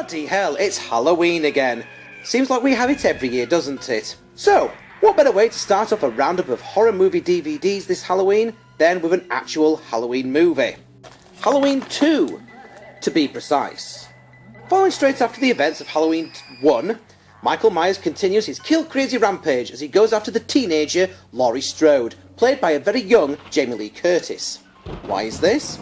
Bloody hell, it's Halloween again. Seems like we have it every year, doesn't it? So, what better way to start off a roundup of horror movie DVDs this Halloween than with an actual Halloween movie? Halloween 2, to be precise. Following straight after the events of Halloween 1, Michael Myers continues his kill-crazy rampage as he goes after the teenager Laurie Strode, played by a very young Jamie Lee Curtis. Why is this?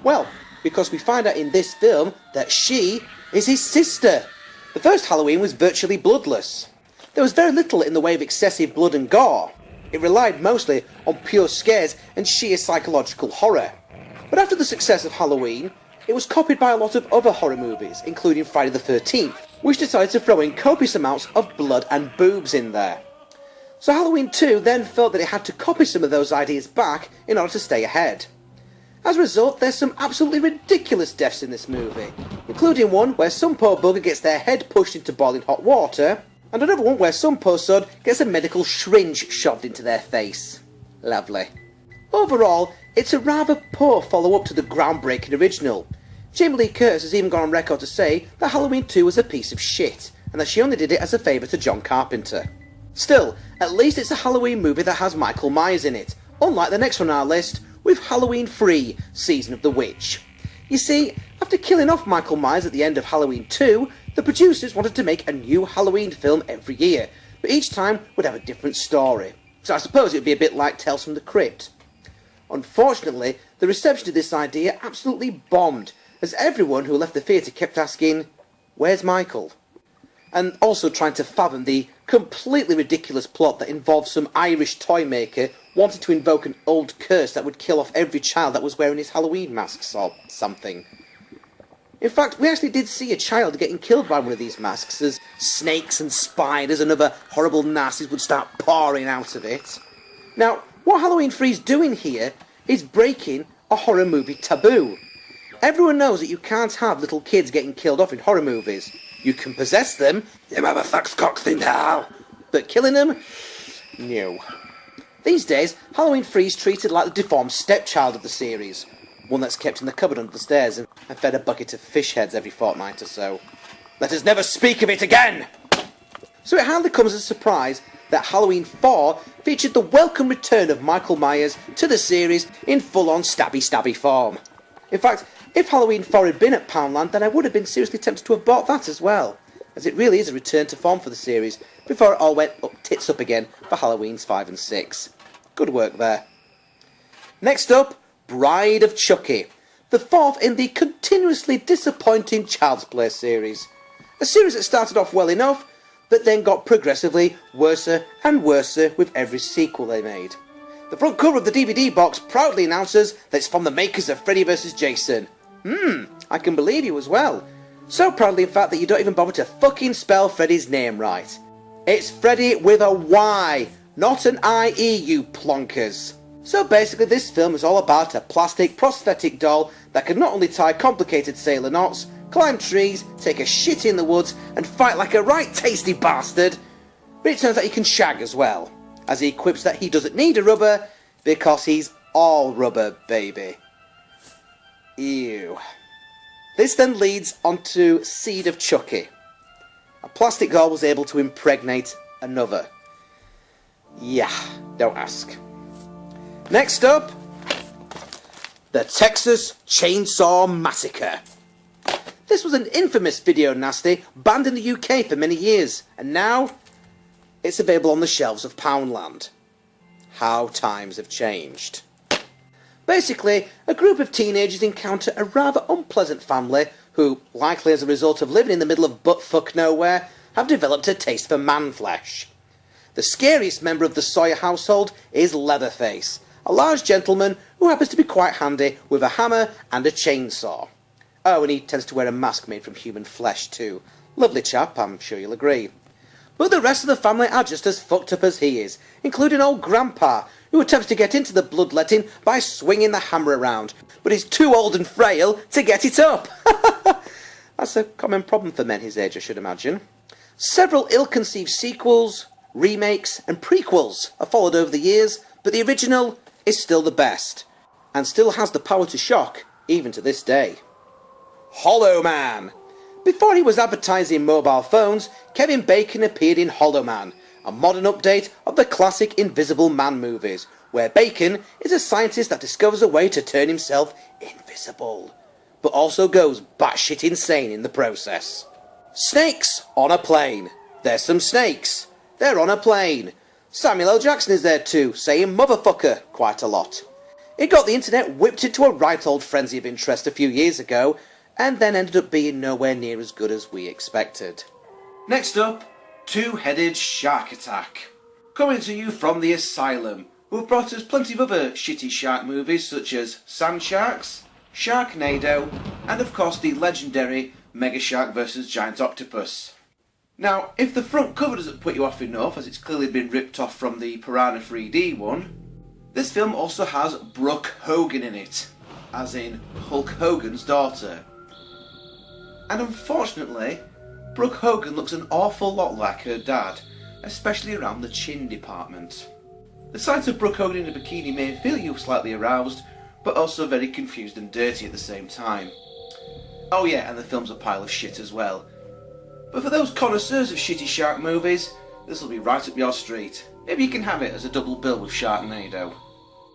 Well, because we find out in this film that she is his sister. The first Halloween was virtually bloodless. There was very little in the way of excessive blood and gore. It relied mostly on pure scares and sheer psychological horror. But after the success of Halloween, it was copied by a lot of other horror movies, including Friday the 13th, which decided to throw in copious amounts of blood and boobs in there. So Halloween 2 then felt that it had to copy some of those ideas back in order to stay ahead. As a result, there's some absolutely ridiculous deaths in this movie, including one where some poor bugger gets their head pushed into boiling hot water, and another one where some poor sod gets a medical syringe shoved into their face. Lovely. Overall, it's a rather poor follow-up to the groundbreaking original. Jamie Lee Curtis has even gone on record to say that Halloween 2 was a piece of shit, and that she only did it as a favour to John Carpenter. Still, at least it's a Halloween movie that has Michael Myers in it, unlike the next one on our list, with Halloween 3, Season of the Witch. You see, after killing off Michael Myers at the end of Halloween 2, the producers wanted to make a new Halloween film every year, but each time would have a different story. So I suppose it would be a bit like Tales from the Crypt. Unfortunately, the reception to this idea absolutely bombed, as everyone who left the theatre kept asking, "Where's Michael?" And also trying to fathom the completely ridiculous plot that involved some Irish toy maker wanting to invoke an old curse that would kill off every child that was wearing his Halloween masks or something. In fact, we actually did see a child getting killed by one of these masks as snakes and spiders and other horrible nasties would start pouring out of it. Now, what Halloween 3's doing here is breaking a horror movie taboo. Everyone knows that you can't have little kids getting killed off in horror movies. You can possess them, you motherfucks cocks in hell, but killing them? No. These days, Halloween 3 is treated like the deformed stepchild of the series, one that's kept in the cupboard under the stairs and fed a bucket of fish heads every fortnight or so. Let us never speak of it again! So it hardly comes as a surprise that Halloween 4 featured the welcome return of Michael Myers to the series in full-on stabby form. In fact, if Halloween 4 had been at Poundland, then I would have been seriously tempted to have bought that as well, as it really is a return to form for the series, before it all went tits up again for Halloweens 5 and 6. Good work there. Next up, Bride of Chucky, the fourth in the continuously disappointing Child's Play series. A series that started off well enough, but then got progressively worse and worse with every sequel they made. The front cover of the DVD box proudly announces that it's from the makers of Freddy vs. Jason. I can believe you as well. So proudly in fact that you don't even bother to fucking spell Freddy's name right. It's Freddy with a Y, not an I-E, you plonkers. So basically this film is all about a plastic prosthetic doll that can not only tie complicated sailor knots, climb trees, take a shit in the woods and fight like a right tasty bastard, but it turns out he can shag as well, as he quips that he doesn't need a rubber because he's all rubber, baby. Ew. This then leads onto Seed of Chucky. A plastic doll was able to impregnate another. Yeah, don't ask. Next up, the Texas Chainsaw Massacre. This was an infamous video nasty banned in the UK for many years, and now it's available on the shelves of Poundland. How times have changed. Basically, a group of teenagers encounter a rather unpleasant family who, likely as a result of living in the middle of butt-fuck nowhere, have developed a taste for man-flesh. The scariest member of the Sawyer household is Leatherface, a large gentleman who happens to be quite handy with a hammer and a chainsaw. Oh, and he tends to wear a mask made from human flesh too. Lovely chap, I'm sure you'll agree. But the rest of the family are just as fucked up as he is, including old Grandpa, who attempts to get into the bloodletting by swinging the hammer around, but is too old and frail to get it up. That's a common problem for men his age, I should imagine. Several ill-conceived sequels, remakes, and prequels are followed over the years, but the original is still the best, and still has the power to shock, even to this day. Hallow Man. Before he was advertising mobile phones, Kevin Bacon appeared in Hallow Man, a modern update of the classic Invisible Man movies, where Bacon is a scientist that discovers a way to turn himself invisible, but also goes batshit insane in the process. Snakes on a plane. There's some snakes. They're on a plane. Samuel L. Jackson is there too, saying motherfucker quite a lot. It got the internet whipped into a right old frenzy of interest a few years ago, and then ended up being nowhere near as good as we expected. Next up, Two-Headed Shark Attack. Coming to you from the Asylum, who have brought us plenty of other shitty shark movies such as Sand Sharks, Sharknado, and of course the legendary Mega Shark vs Giant Octopus. Now, if the front cover doesn't put you off enough, as it's clearly been ripped off from the Piranha 3D one, this film also has Brooke Hogan in it, as in Hulk Hogan's daughter. And unfortunately, Brooke Hogan looks an awful lot like her dad, especially around the chin department. The sight of Brooke Hogan in a bikini may feel you slightly aroused, but also very confused and dirty at the same time. Oh yeah, and the film's a pile of shit as well. But for those connoisseurs of shitty shark movies, this will be right up your street. Maybe you can have it as a double bill with Sharknado.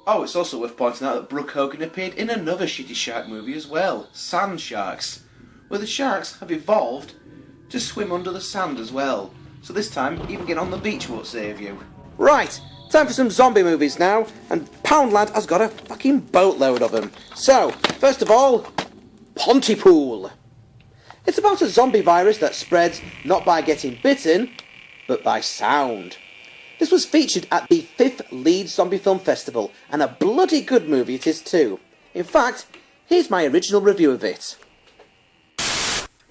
Oh, it's also worth pointing out that Brooke Hogan appeared in another shitty shark movie as well, Sand Sharks, where the sharks have evolved to swim under the sand as well. So this time, even getting on the beach won't save you. Right, time for some zombie movies now, and Poundland has got a fucking boatload of them. So, first of all, Pontypool. It's about a zombie virus that spreads not by getting bitten, but by sound. This was featured at the 5th Leeds Zombie Film Festival, and a bloody good movie it is too. In fact, here's my original review of it.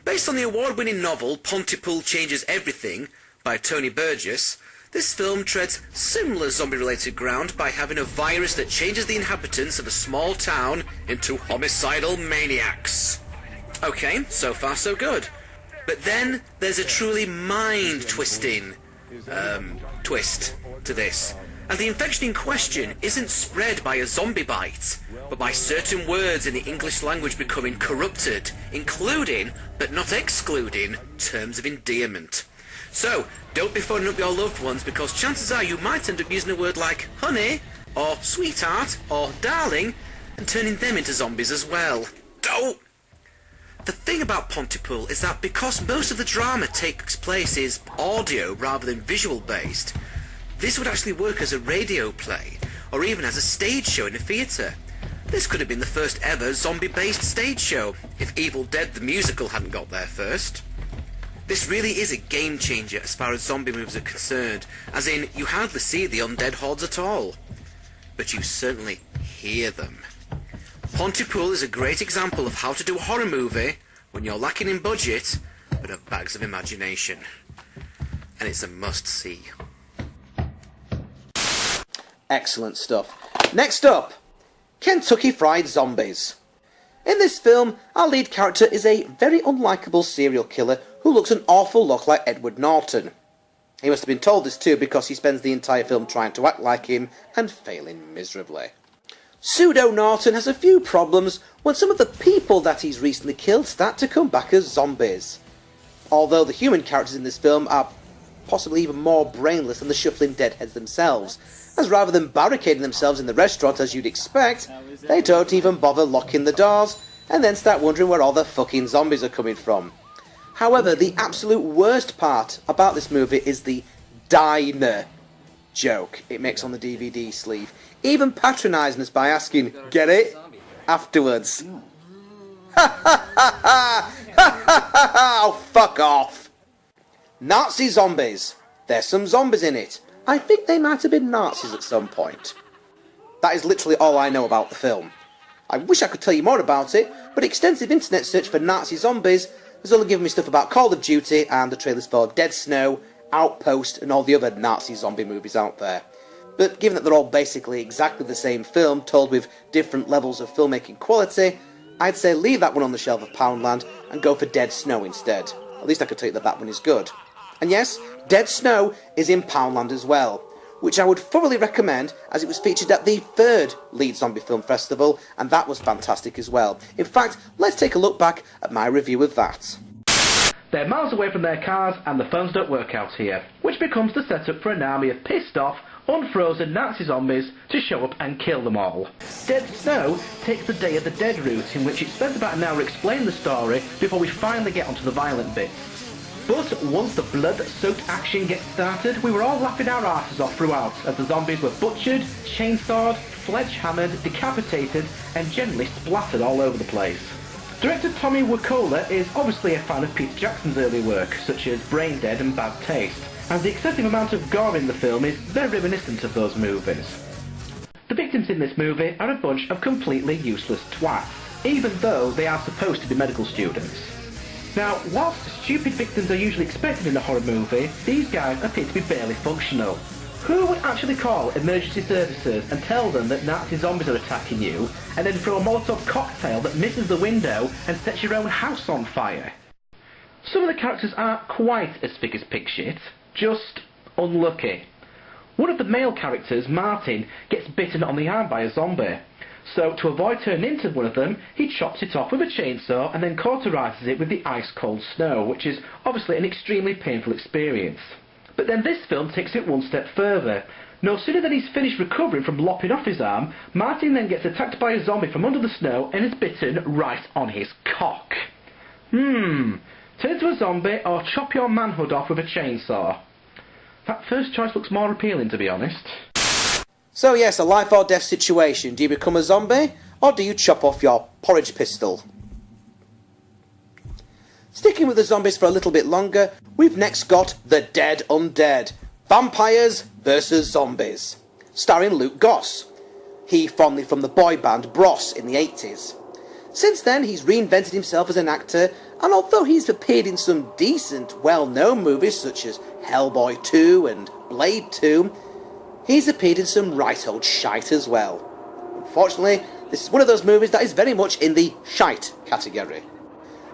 Based on the award-winning novel Pontypool Changes Everything by Tony Burgess, this film treads similar zombie-related ground by having a virus that changes the inhabitants of a small town into homicidal maniacs. Okay, so far so good. But then there's a truly mind-twisting twist to this, as the infection in question isn't spread by a zombie bite, but by certain words in the English language becoming corrupted, including, but not excluding, terms of endearment. So, don't be phoning up your loved ones, because chances are you might end up using a word like honey, or sweetheart, or darling, and turning them into zombies as well. Don't! The thing about Pontypool is that because most of the drama takes place is audio rather than visual based, this would actually work as a radio play, or even as a stage show in a theatre. This could have been the first ever zombie-based stage show, if Evil Dead the musical hadn't got there first. This really is a game changer as far as zombie movies are concerned, as in, you hardly see the undead hordes at all, but you certainly hear them. Pontypool is a great example of how to do a horror movie when you're lacking in budget, but have bags of imagination. And it's a must-see. Excellent stuff. Next up, Kentucky Fried Zombies. In this film, our lead character is a very unlikable serial killer who looks an awful lot like Edward Norton. He must have been told this too, because he spends the entire film trying to act like him and failing miserably. Pseudo Norton has a few problems when some of the people that he's recently killed start to come back as zombies. Although the human characters in this film are possibly even more brainless than the shuffling deadheads themselves, as rather than barricading themselves in the restaurant as you'd expect, they don't even bother locking the doors and then start wondering where all the fucking zombies are coming from. However, the absolute worst part about this movie is the diner joke it makes on the DVD sleeve, even patronising us by asking, "Get it?" afterwards. Ha ha ha ha! Ha ha ha ha! Oh, fuck off! Nazi zombies. There's some zombies in it. I think they might have been Nazis at some point. That is literally all I know about the film. I wish I could tell you more about it, but extensive internet search for Nazi zombies has only given me stuff about Call of Duty and the trailers for Dead Snow, Outpost, and all the other Nazi zombie movies out there. But given that they're all basically exactly the same film, told with different levels of filmmaking quality, I'd say leave that one on the shelf of Poundland and go for Dead Snow instead. At least I could tell you that that one is good. And yes, Dead Snow is in Poundland as well, which I would thoroughly recommend, as it was featured at the 3rd Leeds Zombie Film Festival, and that was fantastic as well. In fact, let's take a look back at my review of that. They're miles away from their cars and the phones don't work out here, which becomes the setup for an army of pissed off, unfrozen Nazi zombies to show up and kill them all. Dead Snow takes the Day of the Dead route, in which it spends about an hour explaining the story before we finally get onto the violent bits. But once the blood-soaked action gets started, we were all laughing our asses off throughout, as the zombies were butchered, chainsawed, sledgehammered, decapitated, and generally splattered all over the place. Director Tommy Wirkola is obviously a fan of Peter Jackson's early work, such as Brain Dead and Bad Taste, and the excessive amount of gore in the film is very reminiscent of those movies. The victims in this movie are a bunch of completely useless twats, even though they are supposed to be medical students. Now, whilst stupid victims are usually expected in a horror movie, these guys appear to be barely functional. Who would actually call emergency services and tell them that Nazi zombies are attacking you, and then throw a Molotov cocktail that misses the window and sets your own house on fire? Some of the characters aren't quite as thick as pig shit, just unlucky. One of the male characters, Martin, gets bitten on the arm by a zombie. So, to avoid turning into one of them, he chops it off with a chainsaw and then cauterises it with the ice-cold snow, which is obviously an extremely painful experience. But then this film takes it one step further. No sooner than he's finished recovering from lopping off his arm, Martin then gets attacked by a zombie from under the snow and is bitten right on his cock. Turn into a zombie or chop your manhood off with a chainsaw. That first choice looks more appealing, to be honest. So yes, a life or death situation. Do you become a zombie, or do you chop off your porridge pistol? Sticking with the zombies for a little bit longer, we've next got The Dead Undead, Vampires vs Zombies, starring Luke Goss. He formerly from the boy band Bros in the 80s. Since then, he's reinvented himself as an actor, and although he's appeared in some decent, well-known movies such as Hellboy 2 and Blade 2, he's appeared in some right old shite as well. Unfortunately, this is one of those movies that is very much in the shite category.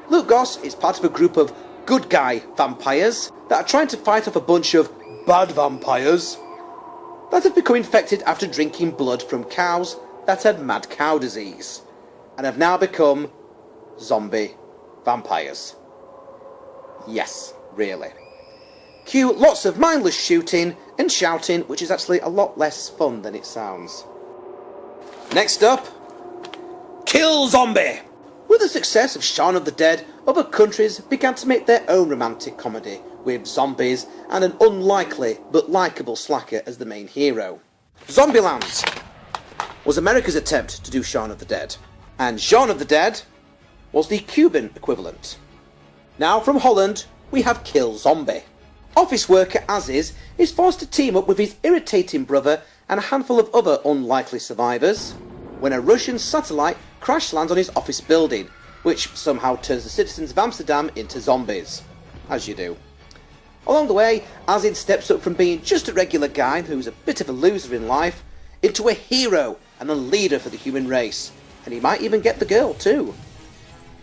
Luke Goss is part of a group of good guy vampires that are trying to fight off a bunch of bad vampires that have become infected after drinking blood from cows that had mad cow disease, and have now become zombie vampires. Yes, really. Cue lots of mindless shooting and shouting, which is actually a lot less fun than it sounds. Next up, Kill Zombie! With the success of Shaun of the Dead, other countries began to make their own romantic comedy, with zombies and an unlikely but likeable slacker as the main hero. Zombieland was America's attempt to do Shaun of the Dead, and Shaun of the Dead was the Cuban equivalent. Now from Holland, we have Kill Zombie. Office worker Aziz is forced to team up with his irritating brother and a handful of other unlikely survivors when a Russian satellite crash lands on his office building, which somehow turns the citizens of Amsterdam into zombies. As you do. Along the way, Aziz steps up from being just a regular guy who's a bit of a loser in life into a hero and a leader for the human race, and he might even get the girl too.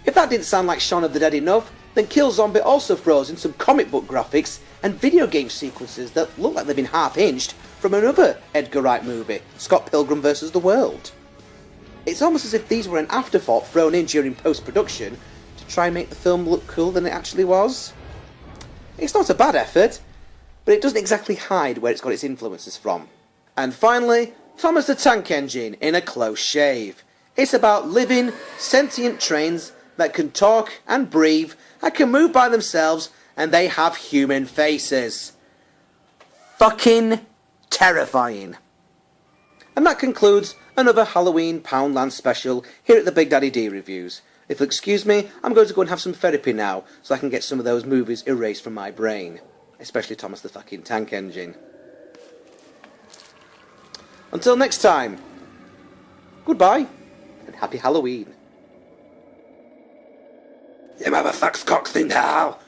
If that didn't sound like Shaun of the Dead enough, then Kill Zombie also throws in some comic book graphics and video game sequences that look like they've been half-inched from another Edgar Wright movie, Scott Pilgrim vs. the World. It's almost as if these were an afterthought thrown in during post-production to try and make the film look cooler than it actually was. It's not a bad effort, but it doesn't exactly hide where it's got its influences from. And finally, Thomas the Tank Engine in a close shave. It's about living, sentient trains that can talk and breathe and can move by themselves, and they have human faces. Fucking terrifying. And that concludes another Halloween Poundland special here at the Big Daddy D Reviews. If you'll excuse me, I'm going to go and have some therapy now so I can get some of those movies erased from my brain. Especially Thomas the fucking Tank Engine. Until next time, goodbye and happy Halloween. You motherfucks cocks in hell!